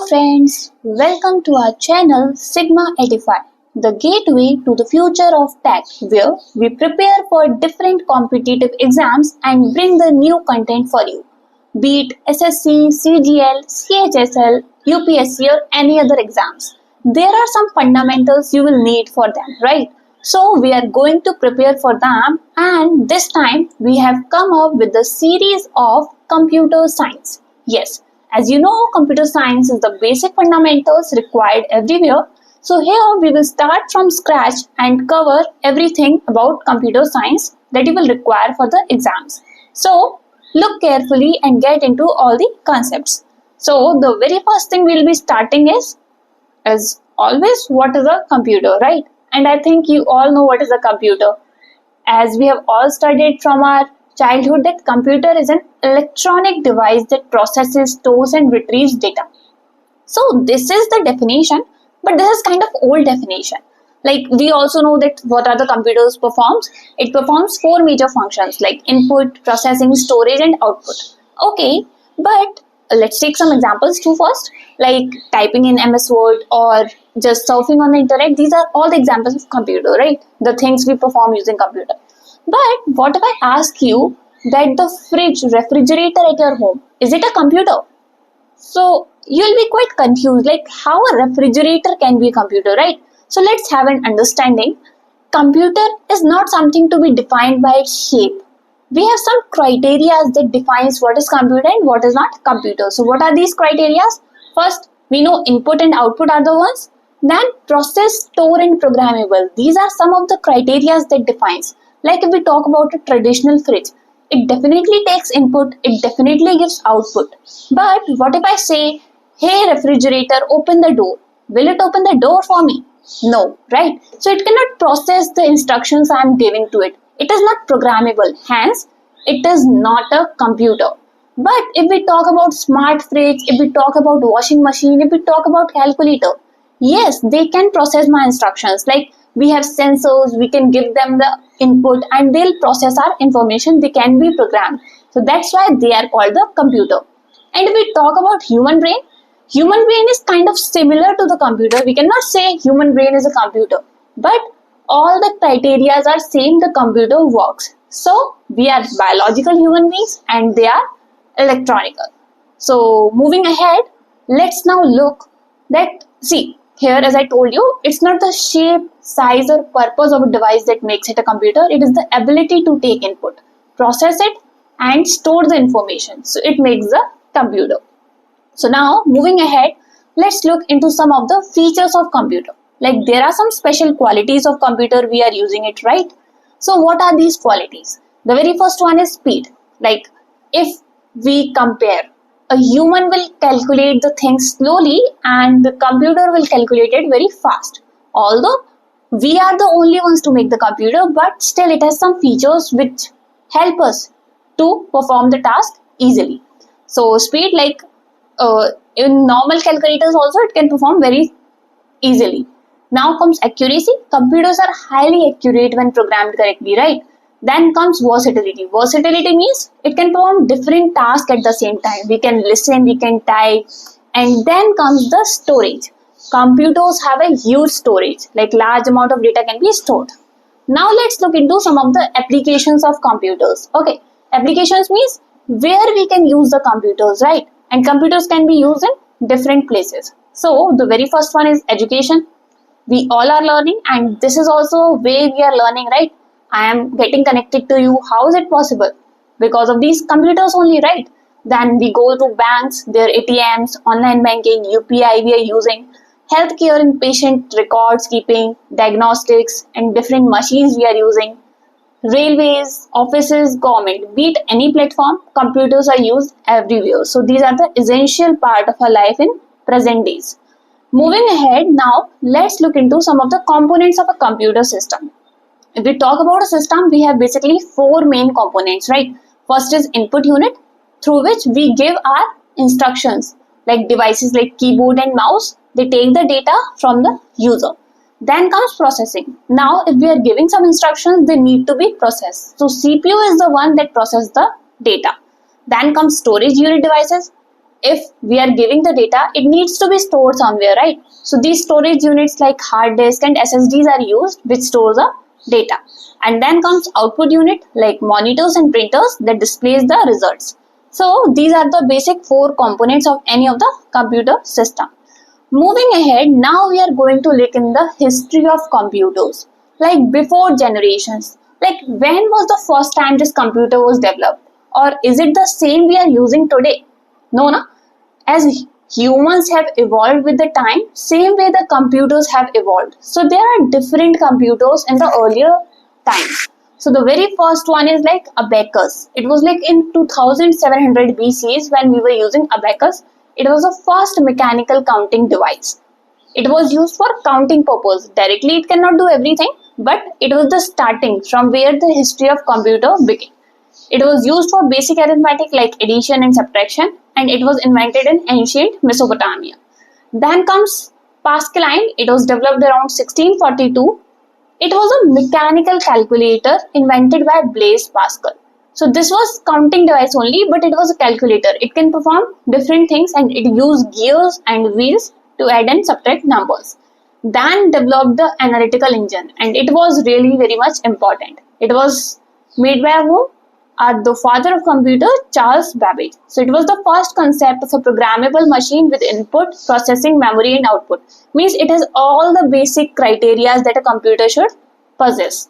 friends, welcome to our channel Sigma 85, the gateway to the future of tech, where we prepare for different competitive exams and bring the new content for you, be it SSC, CGL, CHSL, UPSC, or any other exams. There are some fundamentals you will need for them, right? So, we are going to prepare for them, and this time we have come up with the series of computer science. Yes, as you know, computer science is the basic fundamentals required everywhere. So here we will start from scratch and cover everything about computer science that you will require for the exams. So look carefully and get into all the concepts. So the very first thing we'll be starting is, as always, what is a computer, right? And I think you all know what is a computer, as we have all studied from our childhood that computer is an electronic device that processes, stores and retrieves data. So this is the definition, but this is kind of old definition. Like we also know that what are the computers performs? It performs four major functions like input, processing, storage and output. Okay, but let's take some examples too first, like typing in MS Word or just surfing on the internet. These are all the examples of computer, right? The things we perform using computer. But what if I ask you that the refrigerator at your home, is it a computer? So you'll be quite confused, like how a refrigerator can be a computer, right? So let's have an understanding. Computer is not something to be defined by its shape. We have some criteria that defines what is computer and what is not computer. So what are these criteria? First, we know input and output are the ones. Then process, store and programmable. These are some of the criteria that defines. Like if we talk about a traditional fridge, it definitely takes input, it definitely gives output. But what if I say, hey refrigerator, open the door? Will it open the door for me? No, right? So it cannot process the instructions I am giving to it. It is not programmable, hence it is not a computer. But if we talk about smart fridge, if we talk about washing machine, if we talk about calculator, yes, they can process my instructions. Like we have sensors, we can give them the input and they'll process our information. They can be programmed. So that's why they are called the computer. And if we talk about human brain is kind of similar to the computer. We cannot say human brain is a computer, but all the criteria are same, the computer works. So we are biological human beings and they are electronical. So moving ahead, let's now look that, see, here, as I told you, it's not the shape, size or purpose of a device that makes it a computer. It is the ability to take input, process it and store the information. So it makes the computer. So now moving ahead, let's look into some of the features of computer. Like there are some special qualities of computer we are using it, right? So what are these qualities? The very first one is speed. Like if we compare, a human will calculate the things slowly and the computer will calculate it very fast. Although we are the only ones to make the computer, but still it has some features which help us to perform the task easily. So speed, like in normal calculators also it can perform very easily. Now comes accuracy. Computers are highly accurate when programmed correctly, right? Then comes versatility. Versatility means it can perform different tasks at the same time. We can listen, we can type. And then comes the storage. Computers have a huge storage, like large amount of data can be stored. Now let's look into some of the applications of computers. Okay, applications means where we can use the computers, right? And computers can be used in different places. So the very first one is education. We all are learning and this is also a way we are learning, right? I am getting connected to you. How is it possible? Because of these computers only, right? Then we go to banks, their ATMs, online banking, UPI we are using, healthcare and patient records keeping, diagnostics and different machines we are using, railways, offices, government, be it any platform, computers are used everywhere. So these are the essential part of our life in present days. Moving ahead now, let's look into some of the components of a computer system. If we talk about a system, we have basically four main components, right? First is input unit, through which we give our instructions, like devices like keyboard and mouse. They take the data from the user. Then comes processing. Now, if we are giving some instructions, they need to be processed. So CPU is the one that processes the data. Then comes storage unit devices. if we are giving the data, it needs to be stored somewhere, right? So these storage units like hard disk and SSDs are used, which stores the data. And then comes output unit like monitors and printers that displays the results. So these are the basic four components of any of the computer system. Moving ahead, now we are going to look in the history of computers, like before generations. Like when was the first time this computer was developed? Or is it the same we are using today? No, no. As humans have evolved with the time, same way the computers have evolved. So there are different computers in the earlier times. So the very first one is like abacus. It was like in 2700 BCs when we were using abacus. It was the first mechanical counting device. It was used for counting purpose. Directly it cannot do everything, but it was the starting from where the history of computer began. It was used for basic arithmetic like addition and subtraction, and it was invented in ancient Mesopotamia. Then comes Pascaline. It was developed around 1642. It was a mechanical calculator invented by Blaise Pascal. So this was counting device only, but it was a calculator. It can perform different things and it used gears and wheels to add and subtract numbers. Then developed the analytical engine, and it was really very much important. It was made by whom? The father of computer, Charles Babbage. So it was the first concept of a programmable machine with input, processing, memory and output. Means it has all the basic criteria that a computer should possess.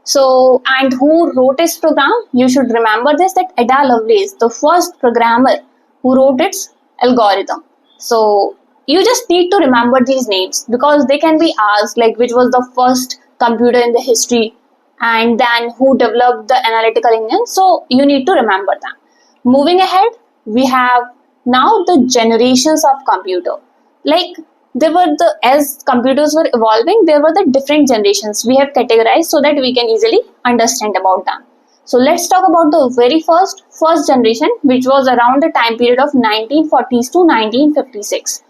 So, and who wrote this program? You should remember this, that Ada Lovelace, the first programmer who wrote its algorithm. So you just need to remember these names because they can be asked like which was the first computer in the history and then who developed the analytical engine. So you need to remember them. Moving ahead, we have now the generations of computer. Like there were as computers were evolving, there were the different generations we have categorized so that we can easily understand about them. So let's talk about the very first generation, which was around the time period of 1940s to 1956.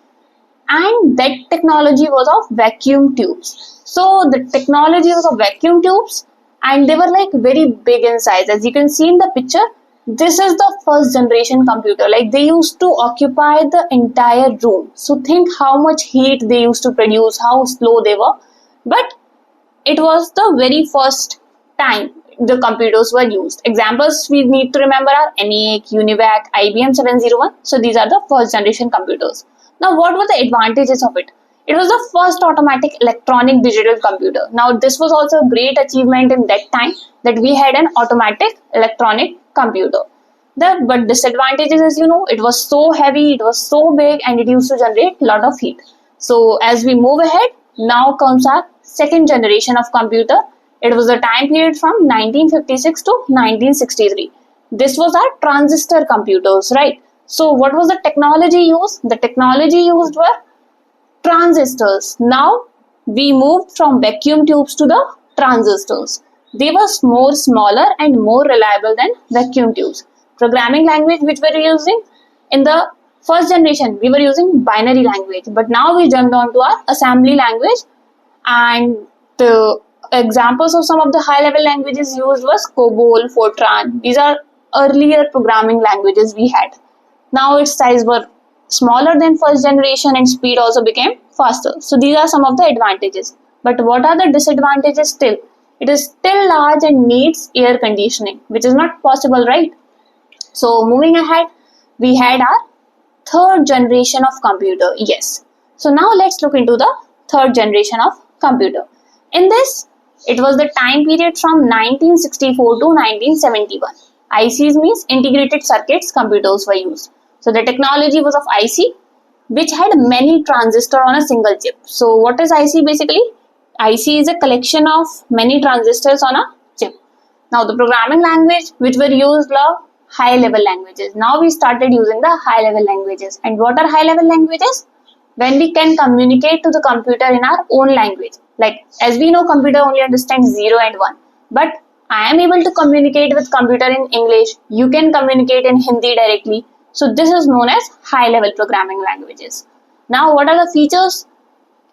And that technology was of vacuum tubes. So the technology was of vacuum tubes and they were like very big in size. As you can see in the picture, this is the first generation computer. Like they used to occupy the entire room. So think how much heat they used to produce, how slow they were. But it was the very first time the computers were used. Examples we need to remember are ENIAC, UNIVAC, IBM 701. So these are the first generation computers. Now what were the advantages of it? It was the first automatic electronic digital computer. Now this was also a great achievement in that time that we had an automatic electronic computer. But disadvantages, as you know, it was so heavy, it was so big and it used to generate a lot of heat. So as we move ahead, now comes our second generation of computer. It was a time period from 1956 to 1963. This was our transistor computers, right? So what was the technology used? The technology used were transistors. Now we moved from vacuum tubes to the transistors. They were more smaller and more reliable than vacuum tubes. Programming language which we were using in the first generation, we were using binary language, but now we jumped on to our assembly language, and the examples of some of the high level languages used was COBOL, Fortran. These are earlier programming languages we had. Now its size were smaller than first generation and speed also became faster. So these are some of the advantages. But what are the disadvantages still? It is still large and needs air conditioning, which is not possible, right? So moving ahead, we had our third generation of computer. Yes. So now let's look into the third generation of computer. In this, it was the time period from 1964 to 1971. ICs means integrated circuits computers were used. So the technology was of IC, which had many transistors on a single chip. So what is IC basically? IC is a collection of many transistors on a chip. Now the programming language which were used were high level languages. Now we started using the high level languages. And what are high level languages? When we can communicate to the computer in our own language. Like as we know, computer only understands 0 and 1. But I am able to communicate with computer in English. You can communicate in Hindi directly. So this is known as high level programming languages. Now what are the features?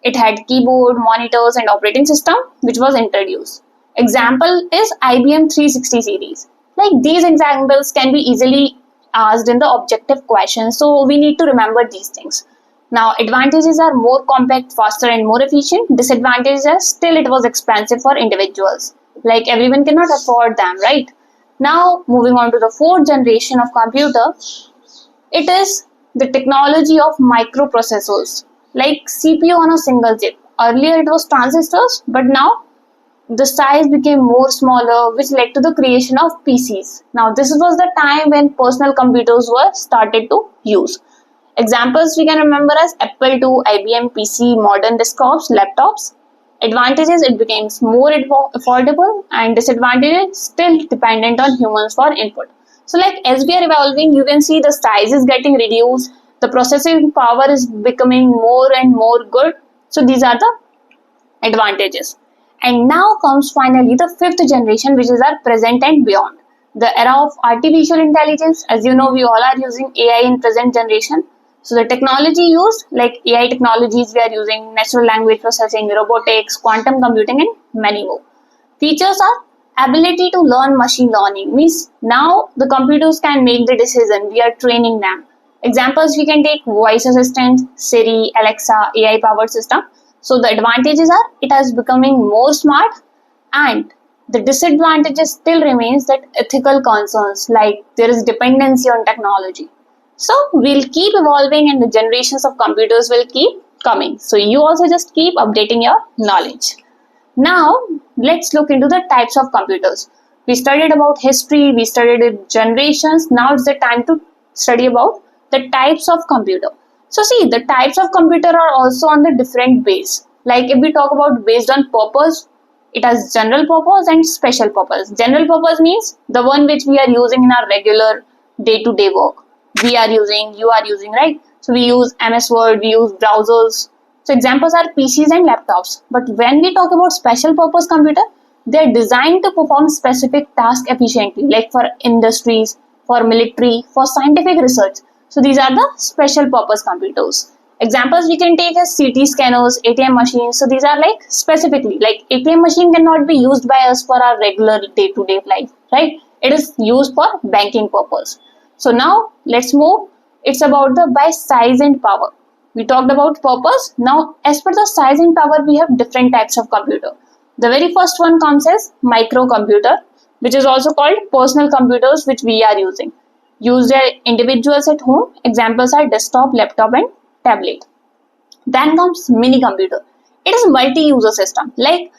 It had keyboard, monitors and operating system which was introduced. Example is IBM 360 series. Like these examples can be easily asked in the objective question. So we need to remember these things. Now, advantages are more compact, faster, and more efficient. Disadvantages are still it was expensive for individuals. Like everyone cannot afford them, right? Now, moving on to the fourth generation of computer, it is the technology of microprocessors, like CPU on a single chip. Earlier it was transistors, but now the size became more smaller, which led to the creation of PCs. Now, this was the time when personal computers were started to use. Examples we can remember as Apple II, IBM PC, modern desktops, laptops. Advantages, it becomes more affordable, and disadvantages, still dependent on humans for input. So like as we are evolving, you can see the size is getting reduced, the processing power is becoming more and more good. So these are the advantages. And now comes finally the fifth generation, which is our present and beyond. The era of artificial intelligence. As you know, we all are using AI in present generation. So the technology used, like AI technologies, we are using natural language processing, robotics, quantum computing, and many more. Features are ability to learn machine learning. Means now the computers can make the decision. We are training them. Examples we can take voice assistant, Siri, Alexa, AI powered system. So the advantages are it has becoming more smart, and the disadvantages still remains that ethical concerns, like there is dependency on technology. So we'll keep evolving and the generations of computers will keep coming. So you also just keep updating your knowledge. Now let's look into the types of computers. We studied about history, we studied generations. Now it's the time to study about the types of computer. So see, the types of computer are also on the different base. Like if we talk about based on purpose, it has general purpose and special purpose. General purpose means the one which we are using in our regular day-to-day work. We are using, you are using, right? So we use MS Word, we use browsers. So examples are PCs and laptops. But when we talk about special purpose computer, they are designed to perform specific tasks efficiently, like for industries, for military, for scientific research. So these are the special purpose computers. Examples we can take as CT scanners, ATM machines. So these are like specifically, like ATM machine cannot be used by us for our regular day-to-day life, right? It is used for banking purpose. So now let's move. It's about the by size and power. We talked about purpose. Now as per the size and power, we have different types of computer. The very first one comes as microcomputer, which is also called personal computers, which we are using. Used by individuals at home. Examples are desktop, laptop, and tablet. Then comes mini computer. It is multi-user system. Like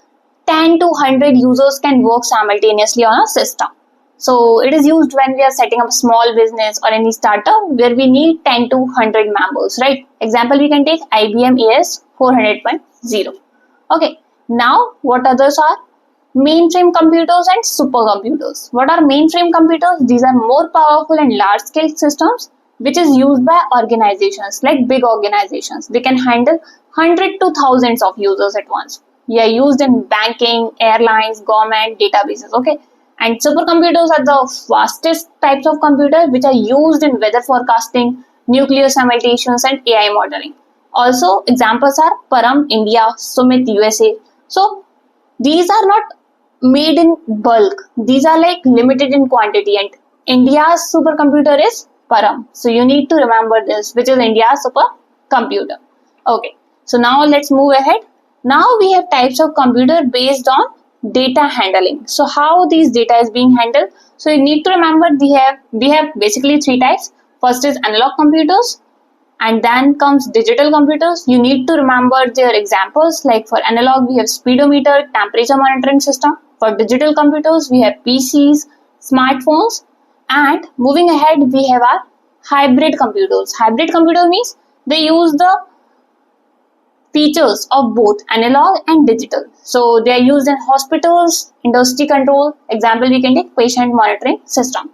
10 to 100 users can work simultaneously on a system. So it is used when we are setting up a small business or any startup where we need 10 to 100 members, right? Example we can take IBM AS 400.0. Okay. Now what others are? Mainframe computers and supercomputers. What are mainframe computers? These are more powerful and large scale systems which is used by organizations, like big organizations. They can handle hundred to thousands of users at once. They are used in banking, airlines, government, databases. Okay. And supercomputers are the fastest types of computers which are used in weather forecasting, nuclear simulations, and AI modeling. Also, examples are Param India, Sumit USA. So these are not made in bulk. These are like limited in quantity, and India's supercomputer is Param. So you need to remember this, which is India's supercomputer. Okay. So now let's move ahead. Now we have types of computer based on data handling. So how these data is being handled? So you need to remember we have basically three types. First is analog computers, and then comes digital computers. You need to remember their examples. Like for analog, we have speedometer, temperature monitoring system. For digital computers, we have PCs, smartphones, and moving ahead, we have our hybrid computers. Hybrid computer means they use the features of both analog and digital. So they are used in hospitals, industry control. Example, we can take patient monitoring system.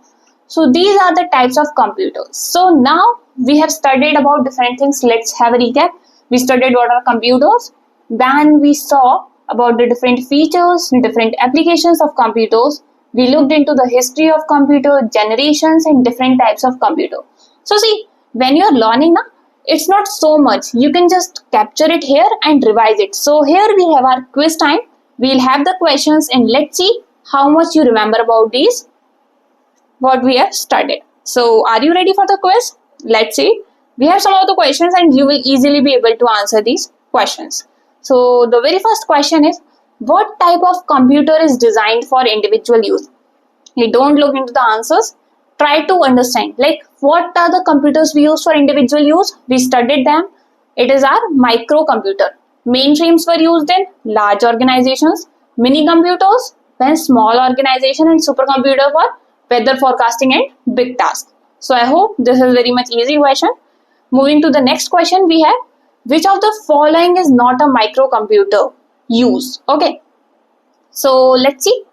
So these are the types of computers. So now we have studied about different things. Let's have a recap. We studied what are computers. Then we saw about the different features, different applications of computers. We looked into the history of computer, generations, and different types of computer. So see, when you are learning now, it's not so much. You can just capture it here and revise it. So here we have our quiz time. We'll have the questions and let's see how much you remember about these, what we have studied. So are you ready for the quiz? Let's see. We have some of the questions and you will easily be able to answer these questions. So the very first question is, what type of computer is designed for individual use? You don't look into the answers. Try to understand, like, what are the computers we use for individual use? We studied them. It is our microcomputer. Mainframes were used in large organizations. Mini computers, then small organization, and supercomputer for weather forecasting and big tasks. So I hope this is very much easy question. Moving to the next question, we have, which of the following is not a microcomputer use? Okay, so let's see.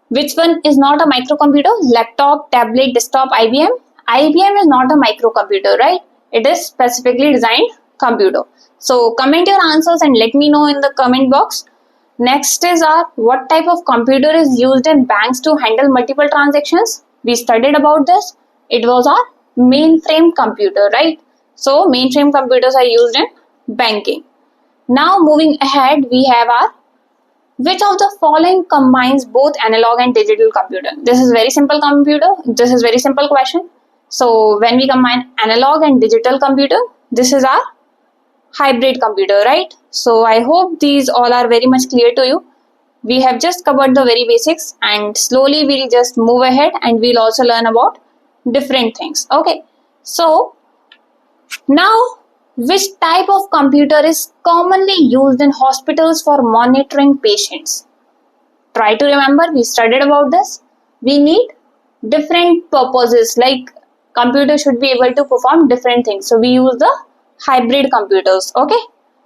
Which one is not a microcomputer? Laptop, tablet, desktop, IBM. IBM is not a microcomputer, right? It is specifically designed computer. So comment your answers and let me know in the comment box. Next is our, what type of computer is used in banks to handle multiple transactions? We studied about this. It was our mainframe computer, right? So mainframe computers are used in banking. Now moving ahead, we have our, which of the following combines both analog and digital computer? This is very simple computer. This is very simple question. So when we combine analog and digital computer, this is our hybrid computer, right? So I hope these all are very much clear to you. We have just covered the very basics and slowly we'll just move ahead and we'll also learn about different things. Okay. So now, which type of computer is commonly used in hospitals for monitoring patients? Try to remember, we studied about this. We need different purposes, like computer should be able to perform different things. So we use the hybrid computers. Okay.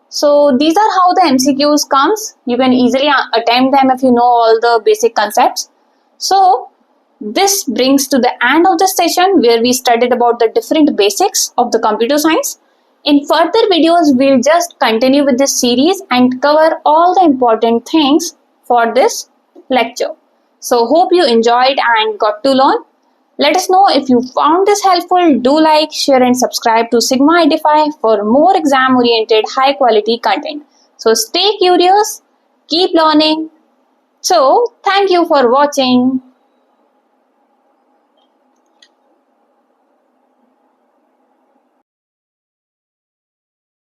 So these are how the MCQs comes. You can easily attempt them if you know all the basic concepts. So this brings to the end of the session where we studied about the different basics of the computer science. In further videos, we'll just continue with this series and cover all the important things for this lecture. So hope you enjoyed and got to learn. Let us know if you found this helpful. Do like, share and subscribe to Sigma Edify for more exam oriented high quality content. So stay curious, keep learning. So thank you for watching.